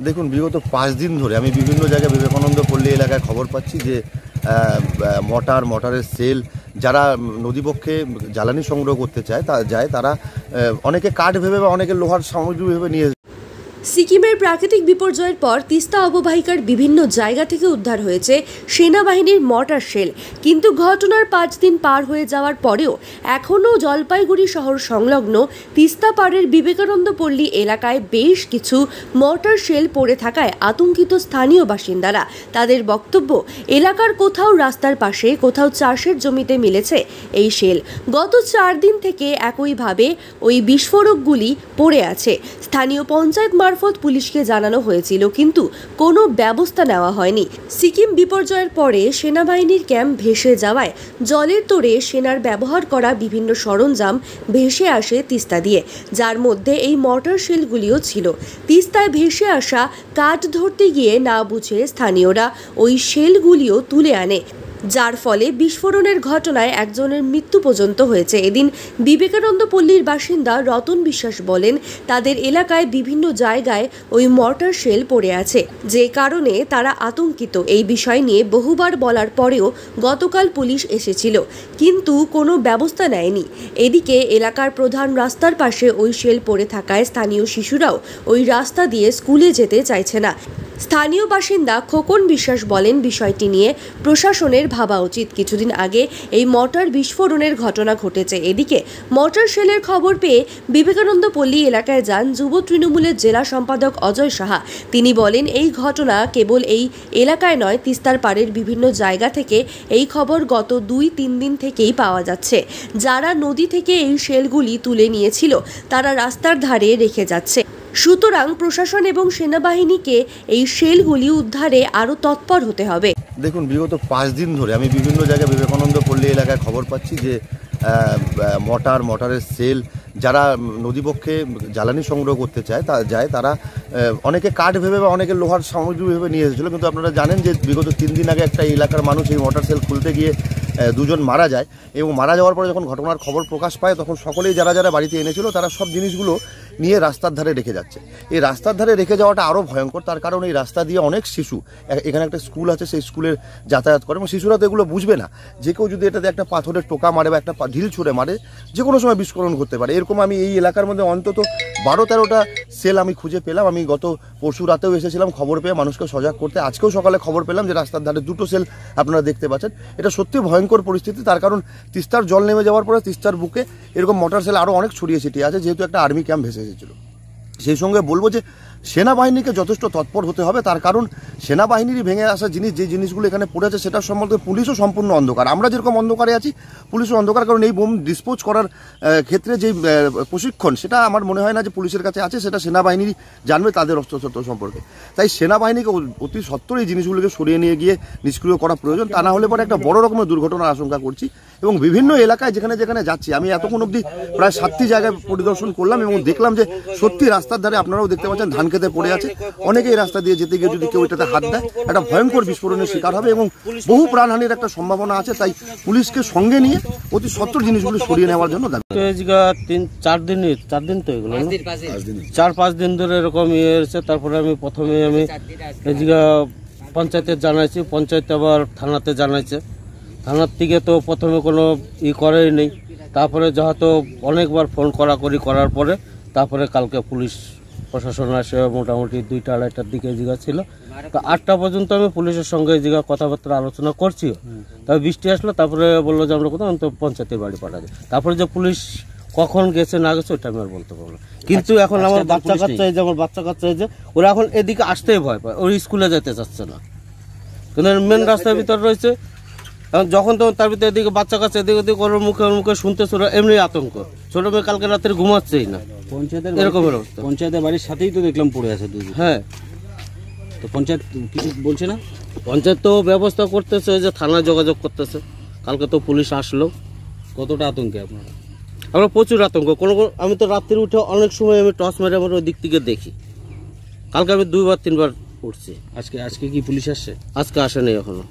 দেখুন, বিগত 5 দিন ধরে আমি বিভিন্ন জায়গায় বিবেকানন্দ পল্লী এলাকায় খবর পাচ্ছি যে মোটরের সেল যারা নদীপক্ষে জ্বালানি সংগ্রহ করতে চায় তারা অনেকে কাঠ ভেবে বা অনেকে লোহার সামগ্রী ভেবে নিয়ে। সিকিমের প্রাকৃতিক বিপর্যয়ের পর তিস্তা অববাহিকার বিভিন্ন জায়গা থেকে উদ্ধার হয়েছে সেনাবাহিনীর মর্টার শেল, কিন্তু ঘটনার 5 দিন পার হয়ে যাওয়ার পরেও এখনও জলপাইগুড়ি শহর সংলগ্ন তিস্তা পাড়ের বিবেকানন্দ পল্লী এলাকায় বেশ কিছু মর্টার শেল পড়ে থাকায় আতঙ্কিত স্থানীয় বাসিন্দারা। তাদের বক্তব্য, এলাকার কোথাও রাস্তার পাশে, কোথাও চাষের জমিতে মিলেছে এই শেল। গত 4 দিন থেকে একইভাবে ওই বিস্ফোরকগুলি পড়ে আছে। স্থানীয় পঞ্চায়েত মারফত পুলিশকে জানানো হয়েছিল, কিন্তু কোনো ব্যবস্থা নেওয়া হয়নি। সিকিম বিপর্যয়ের পরে সেনাবাহিনীর ক্যাম্প ভেসে যাওয়ায় জলের তোড়ে সেনার ব্যবহার করা বিভিন্ন সরঞ্জাম ভেসে আসে তিস্তা দিয়ে, যার মধ্যে এই মর্টার শেলগুলিও ছিল। তিস্তায় ভেসে আসা কাঠ ধরতে গিয়ে না বুঝে স্থানীয়রা ওই শেলগুলিও তুলে আনে, যার ফলে বিস্ফোরণের ঘটনায় একজনের মৃত্যু পর্যন্ত হয়েছে। এদিন বিবেকানন্দ পল্লীর বাসিন্দা রতন বিশ্বাস বলেন, তাদের এলাকায় বিভিন্ন জায়গায় ওই মর্টার শেল পড়ে আছে, যে কারণে তারা আতঙ্কিত। এই বিষয় নিয়ে বহুবার বলার পরেও গতকাল পুলিশ এসেছিল, কিন্তু কোনো ব্যবস্থা নেয়নি। এদিকে এলাকার প্রধান রাস্তার পাশে ওই শেল পড়ে থাকায় স্থানীয় শিশুরাও ওই রাস্তা দিয়ে স্কুলে যেতে চাইছে না। স্থানীয় বাসিন্দা খোকন বিশ্বাস বলেন, বিষয়টি নিয়ে প্রশাসনের ভাবা উচিত। কিছুদিন আগে এই মর্টার বিস্ফোরণের ঘটনা ঘটেছে। এদিকে মর্টার শেলের খবর পেয়ে বিবেকানন্দ পল্লী এলাকায় যান যুব তৃণমূলের জেলা সম্পাদক অজয় সাহা। তিনি বলেন, এই ঘটনা কেবল এই এলাকায় নয়, তিস্তার পাড়ের বিভিন্ন জায়গা থেকে এই খবর গত 2-3 দিন থেকেই পাওয়া যাচ্ছে। যারা নদী থেকে এই শেলগুলি তুলে নিয়েছিল তারা রাস্তার ধারে রেখে যাচ্ছে। সুতরাং প্রশাসন এবং সেনাবাহিনীকে এই শেলগুলি উদ্ধারে আরও তৎপর হতে হবে। দেখুন, বিগত 5 দিন ধরে আমি বিভিন্ন জায়গায় বিবেকানন্দ পল্লী এলাকায় খবর পাচ্ছি যে মোটরের সেল যারা নদীপক্ষে জ্বালানি সংগ্রহ করতে চায় তারা অনেকে কাঠ ভেবে বা অনেকে লোহার সামগ্রী ভেবে নিয়ে এসেছিলো। কিন্তু আপনারা জানেন যে বিগত 3 দিন আগে একটা এলাকার মানুষ এই মোটর সেল খুলতে গিয়ে 2 জন মারা যায়, এবং মারা যাওয়ার পরে যখন ঘটনার খবর প্রকাশ পায় তখন সকলেই যারা বাড়িতে এনেছিল তারা সব জিনিসগুলো নিয়ে রাস্তার ধারে রেখে যাচ্ছে। এই রাস্তার ধারে রেখে যাওয়াটা আরও ভয়ঙ্কর, তার কারণ এই রাস্তা দিয়ে অনেক শিশু, এখানে একটা স্কুল আছে, সেই স্কুলের যাতায়াত করে, এবং শিশুরা তো এগুলো বুঝবে না। যে কেউ যদি এটাতে একটা পাথরের টোকা মারে বা একটা ঢিল ছুঁড়ে মারে, যে কোনো সময় বিস্ফোরণ করতে পারে। এরকম আমি এই এলাকার মধ্যে অন্তত 12-13টা সেল আমি খুঁজে পেলাম। আমি গত পরশু রাতেও এসেছিলাম খবর পেয়ে মানুষকে সজাগ করতে। আজকেও সকালে খবর পেলাম যে রাস্তার ধারে 2টো সেল আপনারা দেখতে পাচ্ছেন। এটা সত্যি ভয়ঙ্কর পরিস্থিতি, তার কারণ তিস্তার জল নেমে যাওয়ার পরে তিস্তার বুকে এরকম মোটর সেল আরও অনেক ছড়িয়ে ছিটিয়ে আছে, যেহেতু একটা আর্মি ক্যাম্প ভেসে এসেছিল। সেই সঙ্গে বলবো যে সেনাবাহিনীকে যথেষ্ট তৎপর হতে হবে, তার কারণ সেনাবাহিনীরই ভেঙে আসা জিনিস, যে জিনিসগুলো এখানে পড়েছে সেটার সম্বন্ধে পুলিশও সম্পূর্ণ অন্ধকার। আমরা যেরকম অন্ধকারে আছি, পুলিশও অন্ধকার, কারণ এই বোম ডিসপোজ করার ক্ষেত্রে যে প্রশিক্ষণ, সেটা আমার মনে হয় না যে পুলিশের কাছে আছে, সেটা সেনাবাহিনী জানবে তাদের অস্ত্রশস্ত্র সম্পর্কে। তাই সেনাবাহিনীকে অতি সত্বর এই জিনিসগুলোকে সরিয়ে নিয়ে গিয়ে নিষ্ক্রিয় করা প্রয়োজন। তা না হলে পরে একটা বড় রকমের দুর্ঘটনার আশঙ্কা করছি। এবং বিভিন্ন এলাকায় যেখানে যেখানে যাচ্ছি, আমি এতক্ষণ অবধি প্রায় 7টি জায়গায় পরিদর্শন করলাম এবং দেখলাম যে সত্যি রাস্তার ধারে আপনারাও দেখতে পাচ্ছেন ধান খেতে পড়ে আছে। অনেকে এই রাস্তা দিয়ে যেতে গিয়ে যদি কেউ এটাতে হাত দেয়, একটা ভয়ঙ্কর বিস্ফোরণের শিকার হবে এবং বহু প্রাণহানির একটা সম্ভাবনা আছে। তাই পুলিশকে সঙ্গে নিয়ে অতি সত্বর জিনিসগুলো সরিয়ে নেওয়ার জন্য দাবি। 4 দিন তো এগুলো 4-5 দিন ধরে এরকম ইয়ে এসেছে। তারপরে আমি প্রথমে এই জায়গা পঞ্চায়েতে জানাইছি, পঞ্চায়েত আবার থানাতে জানাইছে। থানার থেকে তো প্রথমে কোনো করেই নেই। তারপরে যেহেতু অনেকবার ফোন করার পরে তারপরে কালকে পুলিশ প্রশাসন আসে, মোটামুটি 2টা-2:30টার দিকে জায়গা ছিল। তো 8টা পর্যন্ত আমি পুলিশের সঙ্গে এই জায়গা কথাবার্তা আলোচনা করছি। তবে বৃষ্টি আসলো, তারপরে বললো যে আমরা কোথাও তো পঞ্চায়েতের বাড়ি পাঠাবে। তারপরে যে পুলিশ কখন গেছে না গেছে ওইটা আমি আর বলতে পারবো না। কিন্তু এখন আমার বাচ্চা কাচ্চা এই যে ওরা এখন এদিকে আসতেই ভয় পায়, ওর স্কুলে যেতে চাচ্ছে না, কিন্তু মেন রাস্তার ভিতর রয়েছে। এখন যখন তখন তার ভিতরে এদিকে বাচ্চা কাচ্চা এদিকে ওদিকে ওর মুখে শুনতেছে, ওরা এমনি আতঙ্ক। ছোট মেয়ে কালকে রাত্রে ঘুমাচ্ছেই না, পঞ্চায়েতের এরকমের অবস্থা। পঞ্চায়েতের বাড়ির সাথেই তো দেখলাম পড়ে আছে 2 জন। হ্যাঁ, তো পঞ্চায়েত কিছু বলছে না? পঞ্চায়েত তো ব্যবস্থা করতেছে, যে থানায় যোগাযোগ করতেছে। কালকে তো পুলিশ আসলো। কতটা আতঙ্কে আপনারা? আমরা প্রচুর আতঙ্ক। আমি তো রাত্রে উঠে অনেক সময় আমি টর্চ মেরে আমার ওই দিক থেকে দেখি। কালকে আমি 2-3 বার উঠছি। আজকে কি পুলিশ আসছে? আজকে আসেনি এখনো।